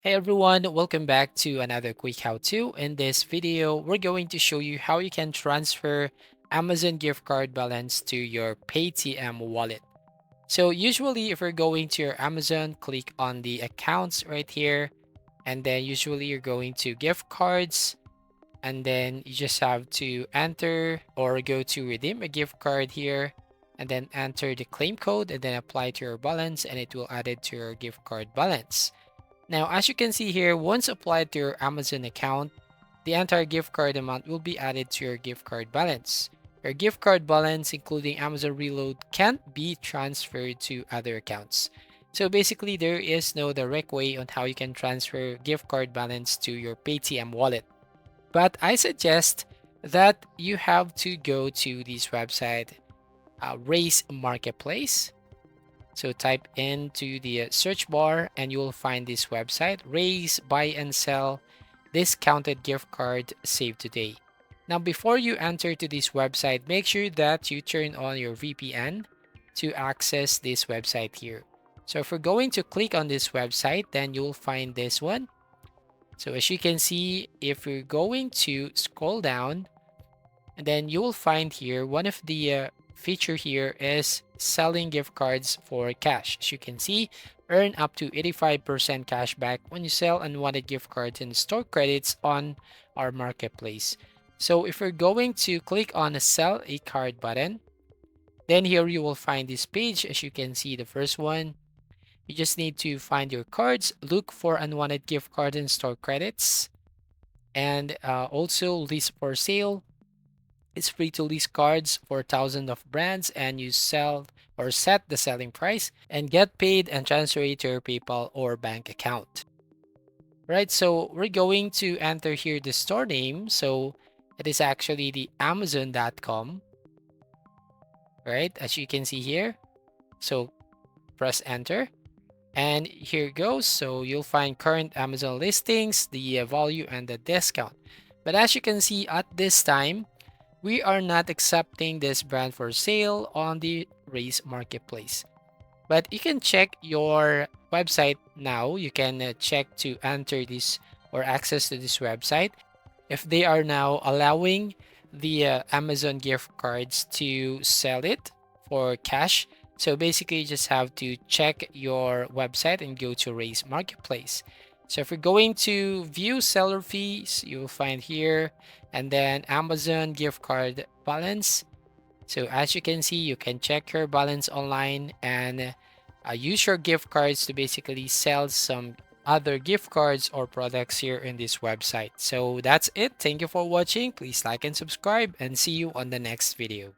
Hey everyone, welcome back to another quick how-to. In this video, we're going to show you how you can transfer Amazon gift card balance to your Paytm wallet. So usually if you're going to your Amazon, click on the accounts right here, and then usually you're going to gift cards, and then you just have to enter or go to redeem a gift card here, and then enter the claim code and then apply to your balance, and it will add it to your gift card balance. Now, as you can see here, once applied to your Amazon account, the entire gift card amount will be added to your gift card balance. Your gift card balance, including Amazon Reload, can't be transferred to other accounts. So basically, there is no direct way on how you can transfer gift card balance to your Paytm wallet. But I suggest that you have to go to this website, Raise Marketplace. So type into the search bar and you will find this website, Raise, Buy and Sell Discounted Gift Card Save Today. Now, before you enter to this website, make sure that you turn on your VPN to access this website here. So if we're going to click on this website, then you'll find this one. So as you can see, if we're going to scroll down, and then you will find here one of the feature here is selling gift cards for cash. As you can see, earn up to 85% cash back when you sell unwanted gift cards and store credits on our marketplace. So if we're going to click on the sell a card button, then here you will find this page. As you can see, the first one, you just need to find your cards, look for unwanted gift cards and store credits, and also list for sale. It's free to list cards for thousands of brands, and you sell or set the selling price and get paid and transfer it to your PayPal or bank account. Right, so we're going to enter here the store name. So it is actually the Amazon.com, right? As you can see here. So press enter. And here it goes. So you'll find current Amazon listings, the value, and the discount. But as you can see at this time, we are not accepting this brand for sale on the Raise Marketplace. But you can check your website now. You can check to enter this or access to this website if they are now allowing the Amazon gift cards to sell it for cash. So basically, you just have to check your website and go to Raise Marketplace. So if you're going to view seller fees, you'll find here, and then Amazon gift card balance. So as you can see, you can check your balance online and use your gift cards to basically sell some other gift cards or products here in this website. So that's it. Thank you for watching. Please like and subscribe and see you on the next video.